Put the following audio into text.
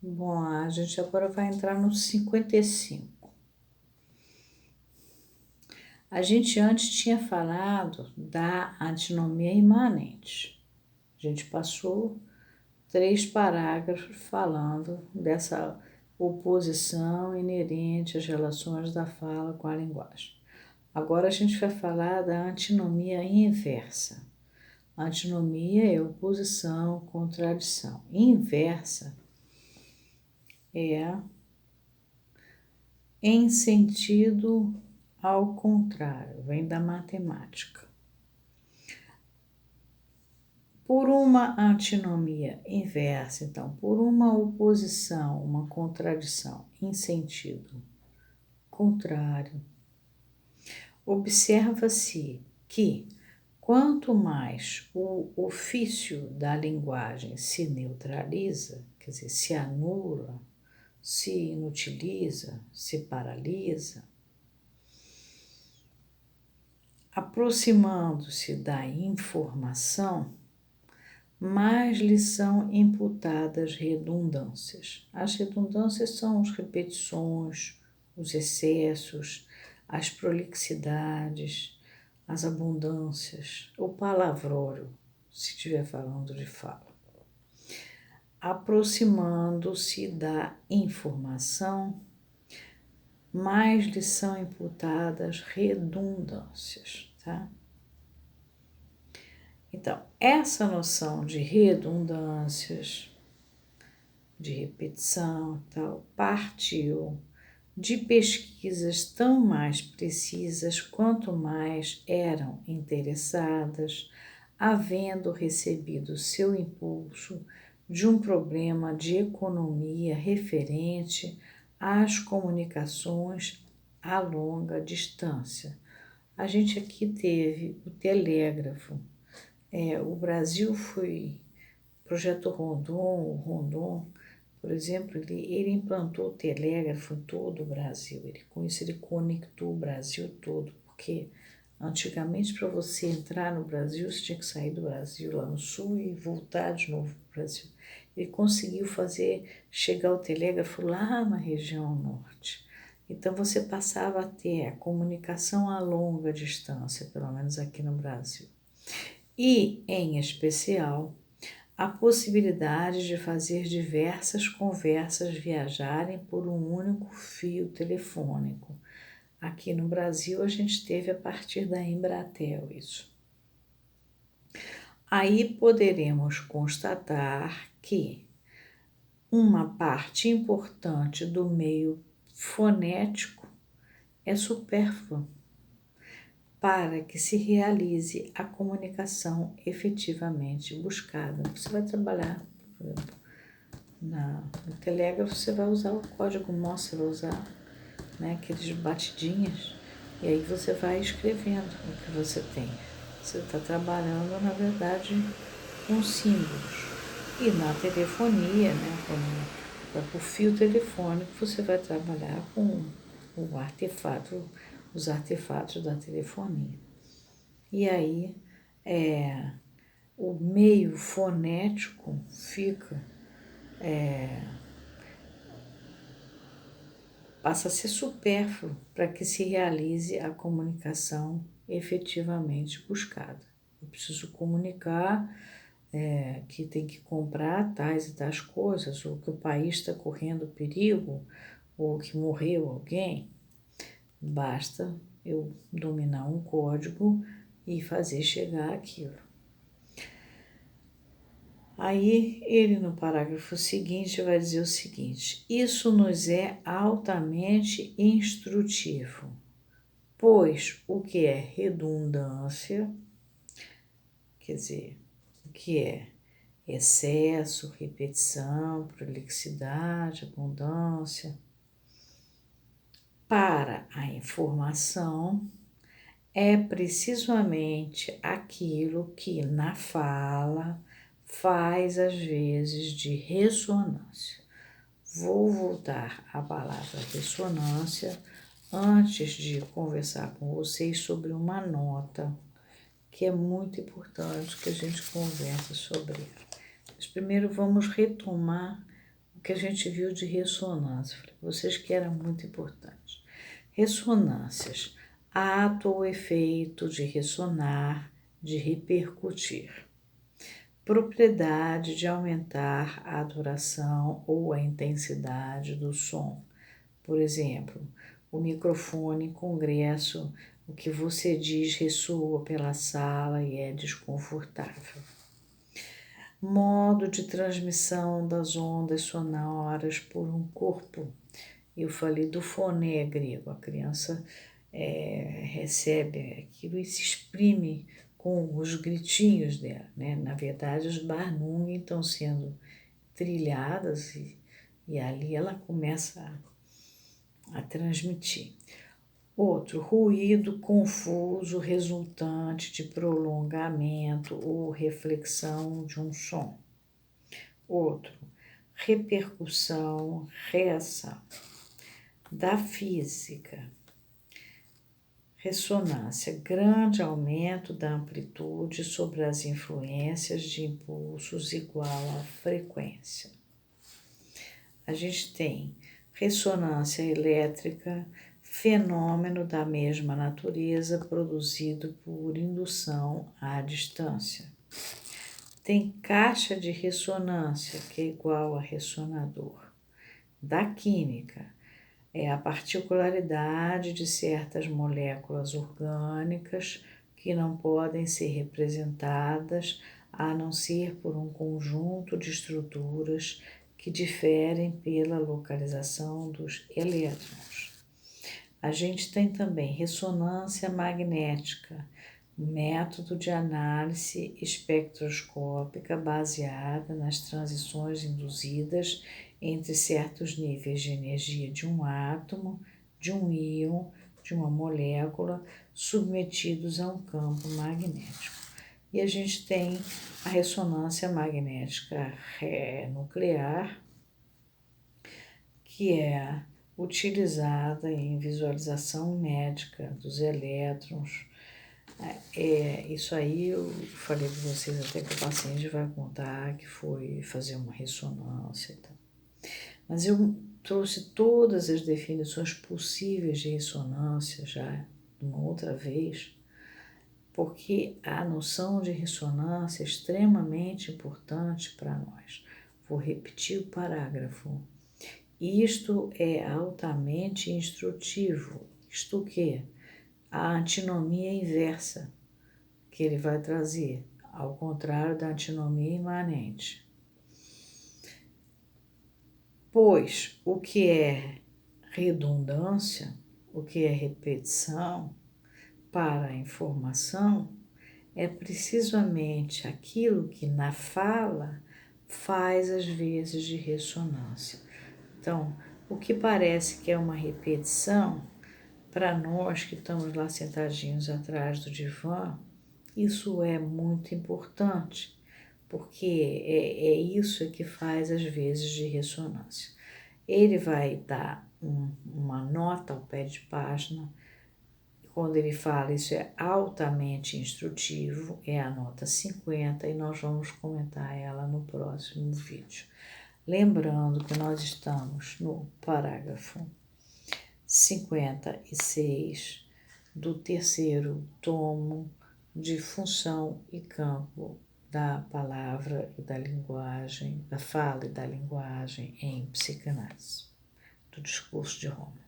Bom, a gente agora vai entrar no 55. A gente antes tinha falado da antinomia imanente. A gente passou 3 parágrafos falando dessa oposição inerente às relações da fala com a linguagem. Agora a gente vai falar da antinomia inversa. Antinomia é oposição, contradição. Inversa é em sentido ao contrário, vem da matemática. Por uma antinomia inversa, então, por uma oposição, uma contradição em sentido contrário, observa-se que quanto mais o ofício da linguagem se neutraliza, quer dizer, se anula, se inutiliza, se paralisa, aproximando-se da informação, mais lhe são imputadas redundâncias. As redundâncias são as repetições, os excessos, as prolixidades, as abundâncias, o palavrório, se estiver falando de fala. Aproximando-se da informação, mais lhe são imputadas redundâncias, tá? Então, essa noção de redundâncias, de repetição e tal, partiu de pesquisas tão mais precisas quanto mais eram interessadas, havendo recebido seu impulso de um problema de economia referente às comunicações a longa distância. A gente aqui teve o telégrafo. O Brasil foi, projeto Rondon, o Rondon, por exemplo, ele implantou o telégrafo em todo o Brasil. Com isso ele conectou o Brasil todo, porque antigamente para você entrar no Brasil, você tinha que sair do Brasil lá no sul e voltar de novo para o Brasil. Ele conseguiu fazer chegar o telégrafo lá na região norte. Então você passava a ter a comunicação a longa distância, pelo menos aqui no Brasil. E, em especial, a possibilidade de fazer diversas conversas viajarem por um único fio telefônico. Aqui no Brasil a gente teve a partir da Embratel isso. Aí poderemos constatar que uma parte importante do meio fonético é supérflua para que se realize a comunicação efetivamente buscada. Você vai trabalhar, por exemplo, no telégrafo, você vai usar o código Morse, você vai usar aqueles batidinhas, e aí você vai escrevendo o que você tem. Você está trabalhando, na verdade, com símbolos. E na telefonia, por fio telefônico, você vai trabalhar com o artefato, os artefatos da telefonia. E aí, o meio fonético fica, passa a ser supérfluo para que se realize a comunicação efetivamente buscada. Eu preciso comunicar que tem que comprar tais e tais coisas, ou que o país está correndo perigo, ou que morreu alguém. Basta eu dominar um código e fazer chegar aquilo. Aí ele no parágrafo seguinte vai dizer o seguinte: isso nos é altamente instrutivo, pois o que é redundância, quer dizer, o que é excesso, repetição, prolixidade, abundância, para a informação é precisamente aquilo que na fala faz às vezes de ressonância. Vou voltar à palavra ressonância antes de conversar com vocês sobre uma nota que é muito importante que a gente converse sobre ela. Mas primeiro vamos retomar o que a gente viu de ressonância. Falei para vocês que era muito importante. Ressonâncias, ato ou efeito de ressonar, de repercutir. Propriedade de aumentar a duração ou a intensidade do som. Por exemplo, o microfone em congresso, o que você diz ressoa pela sala e é desconfortável. Modo de transmissão das ondas sonoras por um corpo. Eu falei do foné grego, a criança recebe aquilo e se exprime com os gritinhos dela, né? Na verdade, os barnung estão sendo trilhadas e ali ela começa a transmitir. Outro, ruído confuso resultante de prolongamento ou reflexão de um som. Outro, repercussão, reação. Da física, ressonância, grande aumento da amplitude sobre as influências de impulsos igual à frequência. A gente tem ressonância elétrica, fenômeno da mesma natureza produzido por indução à distância. Tem caixa de ressonância, que é igual a ressonador. Da química, é a particularidade de certas moléculas orgânicas que não podem ser representadas a não ser por um conjunto de estruturas que diferem pela localização dos elétrons. A gente tem também ressonância magnética, método de análise espectroscópica baseada nas transições induzidas entre certos níveis de energia de um átomo, de um íon, de uma molécula, submetidos a um campo magnético. E a gente tem a ressonância magnética nuclear, que é utilizada em visualização médica dos elétrons. Isso aí eu falei para vocês até que o paciente vai contar que foi fazer uma ressonância e tal. Mas eu trouxe todas as definições possíveis de ressonância já uma outra vez, porque a noção de ressonância é extremamente importante para nós. Vou repetir o parágrafo. Isto é altamente instrutivo. Isto o quê? A antinomia inversa que ele vai trazer, ao contrário da antinomia imanente. Pois o que é redundância, o que é repetição para a informação, é precisamente aquilo que na fala faz as vezes de ressonância. Então, o que parece que é uma repetição, para nós que estamos lá sentadinhos atrás do divã, isso é muito importante, porque é isso que faz as vezes de ressonância. Ele vai dar uma nota ao pé de página. Quando ele fala isso é altamente instrutivo, é a nota 50 e nós vamos comentar ela no próximo vídeo. Lembrando que nós estamos no parágrafo 56 do terceiro tomo de função e campo da palavra e da linguagem, da fala e da linguagem em psicanálise, do discurso de Roma.